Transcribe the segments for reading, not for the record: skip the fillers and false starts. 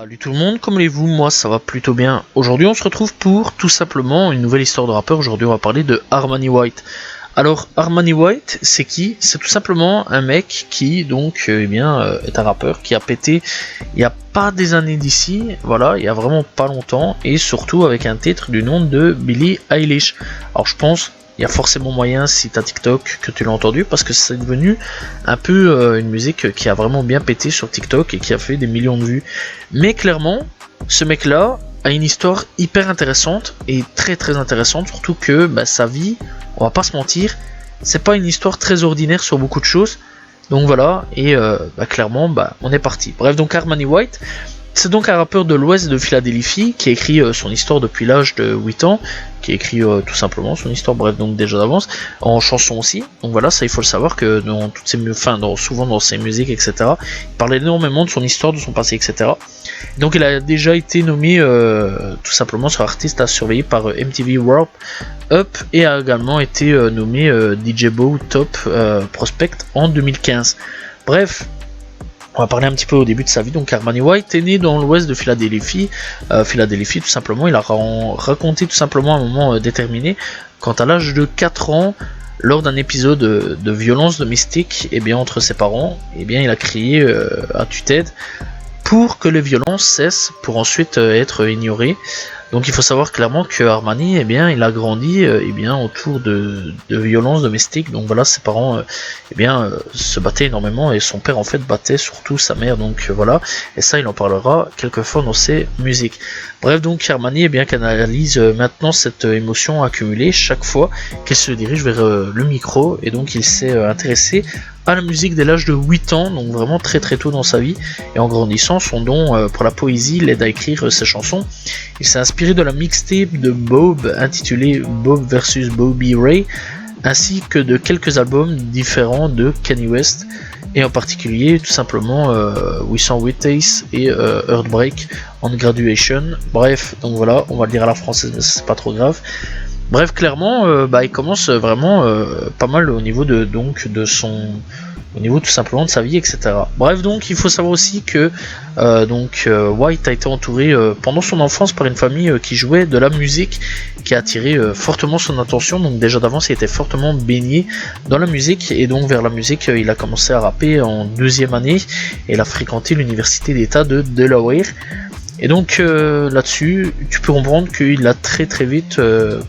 Salut tout le monde, comment allez-vous? Moi ça va plutôt bien. Aujourd'hui on se retrouve pour tout simplement une nouvelle histoire de rappeur. Aujourd'hui on va parler de Armani White. Alors Armani White c'est qui? C'est tout simplement un mec qui donc est un rappeur qui a pété il n'y a pas des années d'ici, voilà, il y a vraiment pas longtemps, et surtout avec un titre du nom de Billie Eilish. Alors je pense il y a forcément moyen, si t'as TikTok, que tu l'as entendu, parce que c'est devenu un peu une musique qui a vraiment bien pété sur TikTok et qui a fait des millions de vues. Mais clairement, ce mec-là a une histoire hyper intéressante et très très intéressante, surtout que sa vie, on va pas se mentir, c'est pas une histoire très ordinaire sur beaucoup de choses. Donc voilà, et clairement, on est parti. Bref, donc Armani White, c'est donc un rappeur de l'ouest de Philadelphie qui a écrit son histoire depuis l'âge de 8 ans, qui a écrit tout simplement son histoire, bref, donc déjà d'avance, en chanson aussi. Donc voilà, ça il faut le savoir que dans toutes ses, souvent dans ses musiques, etc., il parle énormément de son histoire, de son passé, etc. Donc il a déjà été nommé tout simplement sur artiste à surveiller par MTV Warp Up, et a également été nommé DJ Bow Top Prospect en 2015. Bref, on va parler un petit peu au début de sa vie. Donc Armani White est né dans l'ouest de Philadelphie. Philadelphie tout simplement, il a raconté tout simplement à un moment déterminé, quand à l'âge de 4 ans, lors d'un épisode de violence domestique entre ses parents, il a crié à tue-tête pour que les violences cessent, pour ensuite être ignorées. Donc il faut savoir clairement que Armani, il a grandi autour de violences domestiques. Donc voilà, ses parents se battaient énormément, et son père en fait battait surtout sa mère. Donc voilà, et ça il en parlera quelquefois dans ses musiques. Bref, donc Armani canalise maintenant cette émotion accumulée chaque fois qu'il se dirige vers le micro, et donc il s'est intéressé à la musique dès l'âge de 8 ans, donc vraiment très très tôt dans sa vie, et en grandissant, son don pour la poésie l'aide à écrire ses chansons. Il s'est inspiré de la mixtape de Bob intitulée Bob vs Bobby Ray, ainsi que de quelques albums différents de Kanye West, et en particulier tout simplement We Saw Witness et Heartbreak on Graduation. Bref, donc voilà, on va le dire à la française mais c'est pas trop grave. Bref, clairement, il commence vraiment pas mal au niveau au niveau tout simplement de sa vie, etc. Bref, donc il faut savoir aussi que White a été entouré pendant son enfance par une famille qui jouait de la musique, qui a attiré fortement son attention. Donc déjà d'avance, il était fortement baigné dans la musique, et donc vers la musique, il a commencé à rapper en 2e année, et il a fréquenté l'université d'État de Delaware. Et donc là-dessus, tu peux comprendre qu'il a très très vite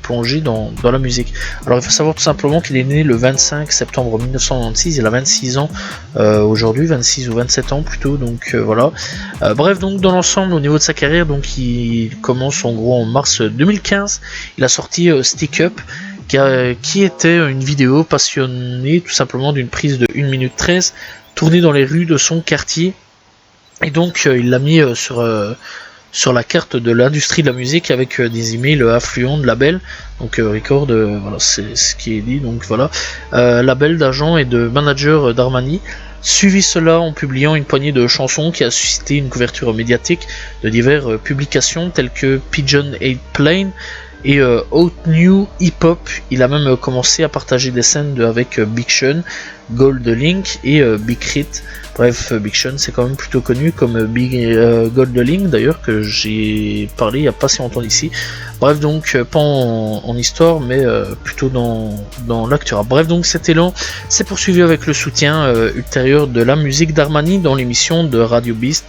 plongé dans la musique. Alors il faut savoir tout simplement qu'il est né le 25 septembre 1996, il a 26 ans aujourd'hui, 26 ou 27 ans plutôt, donc voilà. Bref, donc dans l'ensemble, au niveau de sa carrière, donc il commence en gros en mars 2015, il a sorti Stick Up, qui était une vidéo passionnée tout simplement d'une prise de 1 minute 13, tournée dans les rues de son quartier. Et donc il l'a mis sur la carte de l'industrie de la musique, avec des emails affluents de labels, donc record, voilà, c'est ce qui est dit, donc voilà, label d'agents et de managers d'Armani. Suivi cela en publiant une poignée de chansons qui a suscité une couverture médiatique de diverses publications telles que Pigeon 8 Plane et Hot New Hip Hop. Il a même commencé à partager des scènes avec Big Sean, Gold Link et Big Crit. Bref, Big Sean c'est quand même plutôt connu comme Big Gold Link, d'ailleurs, que j'ai parlé il n'y a pas si longtemps d'ici. Bref, donc pas en histoire, mais plutôt dans l'actu rap. Bref, donc cet élan s'est poursuivi avec le soutien ultérieur de la musique d'Armani dans l'émission de Radio Beast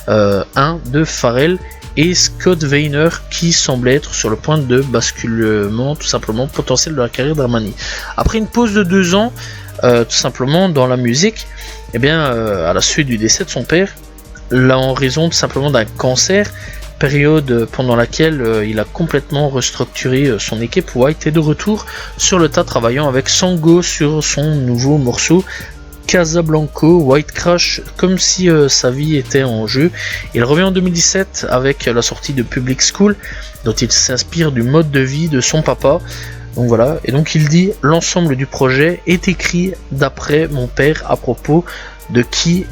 1 de Pharrell et Scott Weiner, qui semblait être sur le point de basculement tout simplement potentiel de la carrière d'Armani. Après une pause de 2 ans tout simplement dans la musique, à la suite du décès de son père, là en raison tout simplement d'un cancer, période pendant laquelle il a complètement restructuré son équipe, White est de retour sur le tas, travaillant avec Sango sur son nouveau morceau Casablanco. White crash comme si sa vie était en jeu. Il revient en 2017 avec la sortie de Public School, dont il s'inspire du mode de vie de son papa. Donc voilà, et donc il dit: l'ensemble du projet est écrit d'après mon père, à propos de qui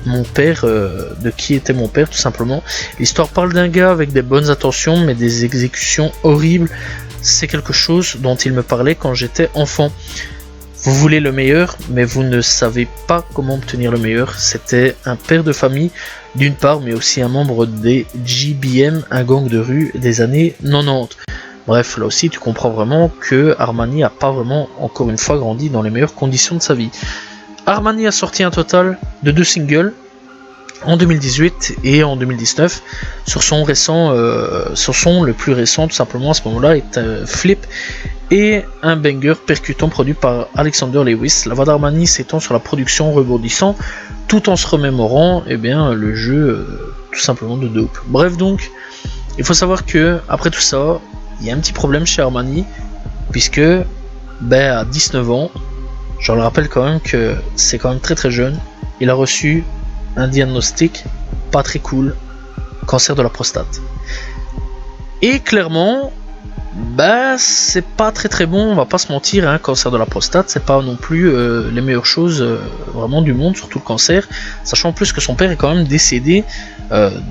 était mon père tout simplement. L'histoire parle d'un gars avec des bonnes intentions mais des exécutions horribles. C'est quelque chose dont il me parlait quand j'étais enfant. Vous voulez le meilleur, mais vous ne savez pas comment obtenir le meilleur. C'était un père de famille d'une part, mais aussi un membre des GBM, un gang de rue des années 90. Bref, là aussi tu comprends vraiment que Armani a pas vraiment, encore une fois, grandi dans les meilleures conditions de sa vie. Armani a sorti un total de 2 singles en 2018 et en 2019. Sur son le plus récent tout simplement à ce moment là est Flip et un banger percutant produit par Alexander Lewis. La voix d'Armani s'étend sur la production rebondissant tout en se remémorant le jeu tout simplement de dope. Bref, donc il faut savoir que après tout ça il y a un petit problème chez Armani puisque à 19 ans, je le rappelle quand même que c'est quand même très très jeune, il a reçu un diagnostic pas très cool, cancer de la prostate. Et clairement, c'est pas très très bon, on va pas se mentir, hein, cancer de la prostate, c'est pas non plus les meilleures choses vraiment du monde, surtout le cancer, sachant en plus que son père est quand même décédé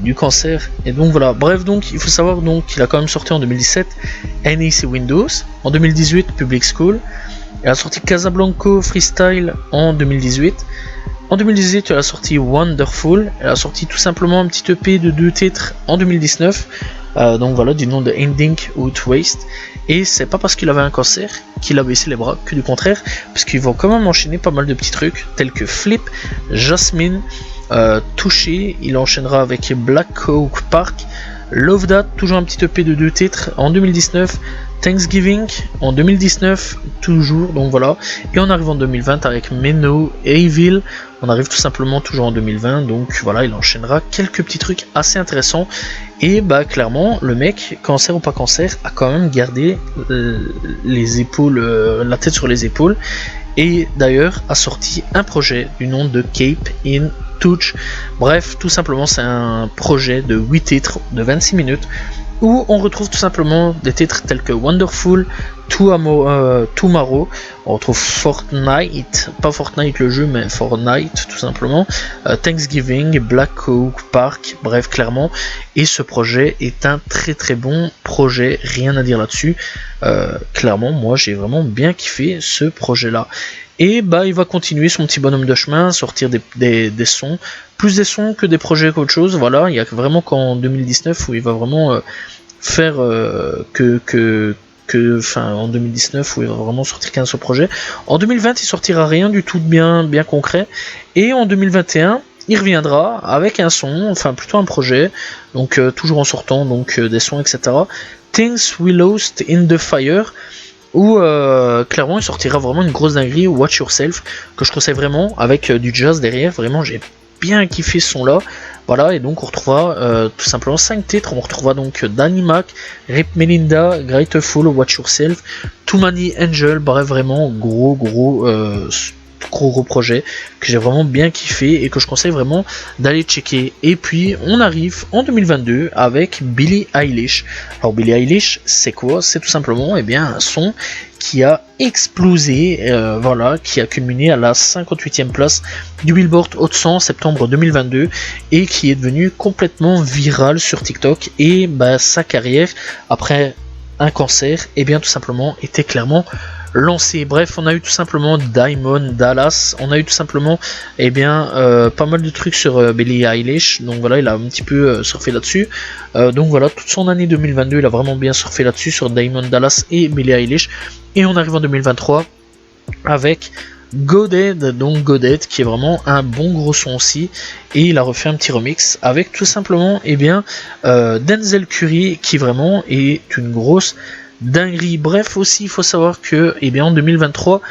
du cancer. Et donc voilà, bref, donc il faut savoir donc qu'il a quand même sorti en 2017 NEC Windows, en 2018 Public School, il a sorti Casablanca Freestyle en 2018. En 2018, elle a sorti Wonderful, elle a sorti tout simplement un petit EP de 2 titres en 2019, donc voilà, du nom de Ending Out Waste, et c'est pas parce qu'il avait un cancer qu'il a baissé les bras, que du contraire, parce qu'il va quand même enchaîner pas mal de petits trucs, tels que Flip, Jasmine, Touché, il enchaînera avec Black Hawk Park, Love That, toujours un petit EP de 2 titres en 2019, Thanksgiving en 2019 toujours, donc voilà, et on arrive en 2020 avec Meno et Evil, on arrive tout simplement toujours en 2020, donc voilà, il enchaînera quelques petits trucs assez intéressants, et clairement le mec, cancer ou pas cancer, a quand même gardé les épaules, la tête sur les épaules, et d'ailleurs a sorti un projet du nom de Cape in Touch. Bref, tout simplement c'est un projet de 8 titres de 26 minutes où on retrouve tout simplement des titres tels que Wonderful, Tomorrow, on retrouve Fortnite, pas Fortnite le jeu mais Fortnite tout simplement, Thanksgiving, Black Hawk Park, bref clairement, et ce projet est un très très bon projet, rien à dire là-dessus, clairement moi j'ai vraiment bien kiffé ce projet là. Et il va continuer son petit bonhomme de chemin, sortir des sons, plus des sons que des projets qu'autre chose, voilà, il y a vraiment qu'en 2019 où il va vraiment faire en 2019 où il va vraiment sortir qu'un seul projet. En 2020 il sortira rien du tout de bien concret, et en 2021 il reviendra avec un son, enfin plutôt un projet, donc toujours en sortant donc des sons etc. Things We Lost in the Fire, où clairement il sortira vraiment une grosse dinguerie, Watch Yourself, que je conseille vraiment, avec du jazz derrière, vraiment j'ai bien kiffé ce son là, voilà, et donc on retrouvera tout simplement 5 titres, on retrouvera donc Danny Mac, Rip Melinda, Grateful, Watch Yourself, Too Many Angel, bref vraiment gros projet que j'ai vraiment bien kiffé et que je conseille vraiment d'aller checker. Et puis on arrive en 2022 avec Billie Eilish. Alors Billie Eilish c'est quoi? C'est tout simplement un son qui a explosé, voilà, qui a culminé à la 58e place du Billboard Hot 100 septembre 2022 et qui est devenu complètement viral sur TikTok, et sa carrière après un cancer tout simplement était clairement lancé. Bref, on a eu tout simplement Diamond Dallas, on a eu tout simplement pas mal de trucs sur Billie Eilish, donc voilà, il a un petit peu surfé là-dessus, donc voilà, toute son année 2022 il a vraiment bien surfé là-dessus sur Diamond Dallas et Billie Eilish, et on arrive en 2023 avec Goded, donc Goded qui est vraiment un bon gros son aussi, et il a refait un petit remix avec tout simplement Denzel Curry qui vraiment est une grosse dinguerie. Bref, aussi il faut savoir que en 2023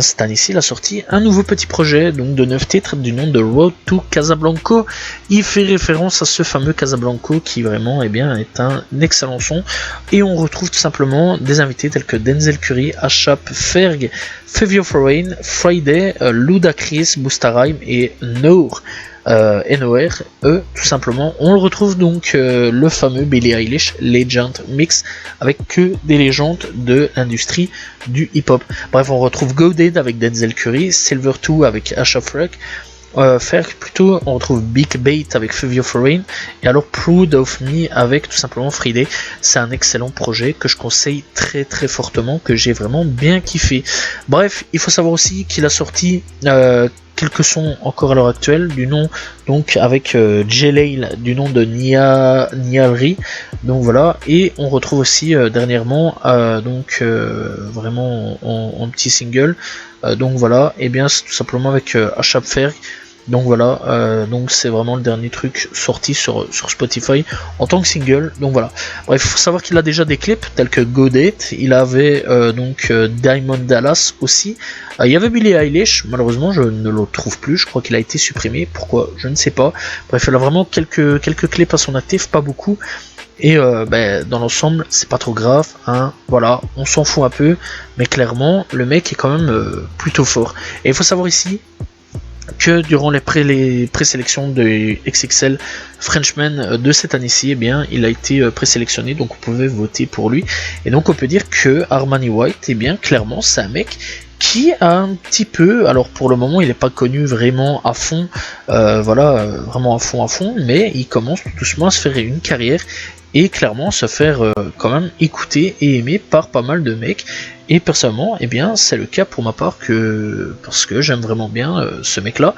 cette année-ci il a sorti un nouveau petit projet donc de 9 titres du nom de Road to Casablanca. Il fait référence à ce fameux Casablanca qui vraiment est un excellent son, et on retrouve tout simplement des invités tels que Denzel Curry, Ashap Ferg, Fabio Foreign, Friday, Ludacris, Busta Rhymes et Noor. NOR, tout simplement. On le retrouve donc le fameux Billie Eilish Legend Mix avec que des légendes de l'industrie du hip-hop. Bref, on retrouve Goded avec Denzel Curry, Silver 2 avec Asha Freck, faire plutôt, on retrouve Big Bait avec Fevio Foreign et alors Proud of Me avec tout simplement Friday. C'est un excellent projet que je conseille très très fortement, que j'ai vraiment bien kiffé. Bref, il faut savoir aussi qu'il a sorti quelques sons encore à l'heure actuelle du nom, donc avec J-Lail du nom de Nialri, donc voilà, et on retrouve aussi dernièrement donc vraiment en petit single, donc voilà, et bien c'est tout simplement avec Ashapferg. Donc voilà, donc c'est vraiment le dernier truc sorti sur Spotify en tant que single. Donc voilà. Bref, il faut savoir qu'il a déjà des clips tels que Go Date. Il avait donc Diamond Dallas aussi. Il y avait Billie Eilish. Malheureusement, je ne le trouve plus. Je crois qu'il a été supprimé. Pourquoi? Je ne sais pas. Bref, il a vraiment quelques clips à son actif, pas beaucoup. Et dans l'ensemble, c'est pas trop grave, hein, voilà, on s'en fout un peu, mais clairement, le mec est quand même plutôt fort. Et il faut savoir ici que durant les présélections de XXL Frenchman de cette année-ci, eh bien, il a été présélectionné, donc on pouvait voter pour lui. Et donc on peut dire que Armani White, eh bien, clairement, c'est un mec qui a un petit peu, alors pour le moment il n'est pas connu vraiment à fond, voilà, vraiment à fond, mais il commence tout doucement à se faire une carrière et clairement se faire quand même écouter et aimer par pas mal de mecs. Et personnellement, eh bien, c'est le cas pour ma part, parce que j'aime vraiment bien ce mec-là.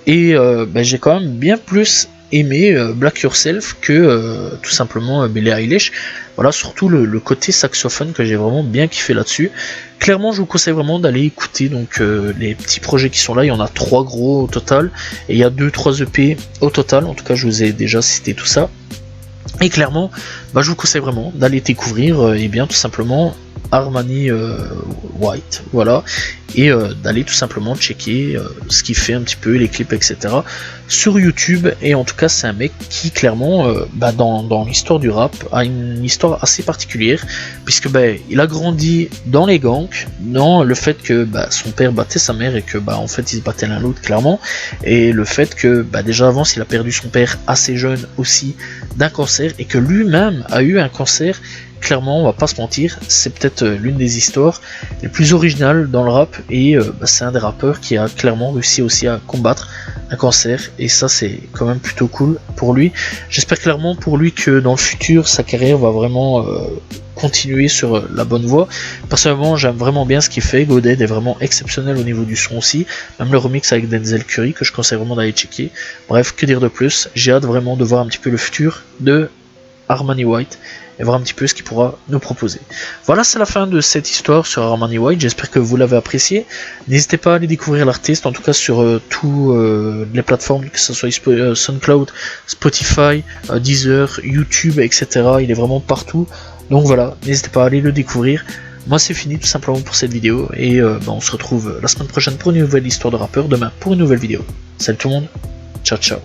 Et j'ai quand même bien plus aimé Black Yourself que tout simplement Billie Eilish. Voilà, surtout le côté saxophone que j'ai vraiment bien kiffé là-dessus. Clairement, je vous conseille vraiment d'aller écouter donc les petits projets qui sont là. Il y en a 3 gros au total, et il y a 2-3 EP au total. En tout cas, je vous ai déjà cité tout ça. Et clairement, je vous conseille vraiment d'aller découvrir et bien tout simplement Armani White, voilà, et d'aller tout simplement checker ce qu'il fait un petit peu, les clips, etc. sur YouTube. Et en tout cas, c'est un mec qui clairement, dans l'histoire du rap, a une histoire assez particulière, puisque il a grandi dans les gangs, dans le fait que son père battait sa mère et que en fait ils se battaient l'un l'autre clairement, et le fait que déjà avant il a perdu son père assez jeune aussi d'un cancer, et que lui-même a eu un cancer. Clairement, on va pas se mentir, c'est peut-être l'une des histoires les plus originales dans le rap, et c'est un des rappeurs qui a clairement réussi aussi à combattre un cancer, et ça c'est quand même plutôt cool pour lui. J'espère clairement pour lui que dans le futur sa carrière va vraiment continuer sur la bonne voie. Personnellement, j'aime vraiment bien ce qu'il fait. Goded est vraiment exceptionnel au niveau du son aussi, même le remix avec Denzel Curry que je conseille vraiment d'aller checker. Bref, que dire de plus, j'ai hâte vraiment de voir un petit peu le futur de Armani White et voir un petit peu ce qu'il pourra nous proposer. Voilà, c'est la fin de cette histoire sur Armani White. J'espère que vous l'avez apprécié. N'hésitez pas à aller découvrir l'artiste, en tout cas sur tous les plateformes, que ce soit SoundCloud, Spotify, Deezer, YouTube, etc. Il est vraiment partout. Donc voilà, n'hésitez pas à aller le découvrir. Moi c'est fini tout simplement pour cette vidéo, et on se retrouve la semaine prochaine pour une nouvelle histoire de rappeur, demain pour une nouvelle vidéo. Salut tout le monde, ciao ciao.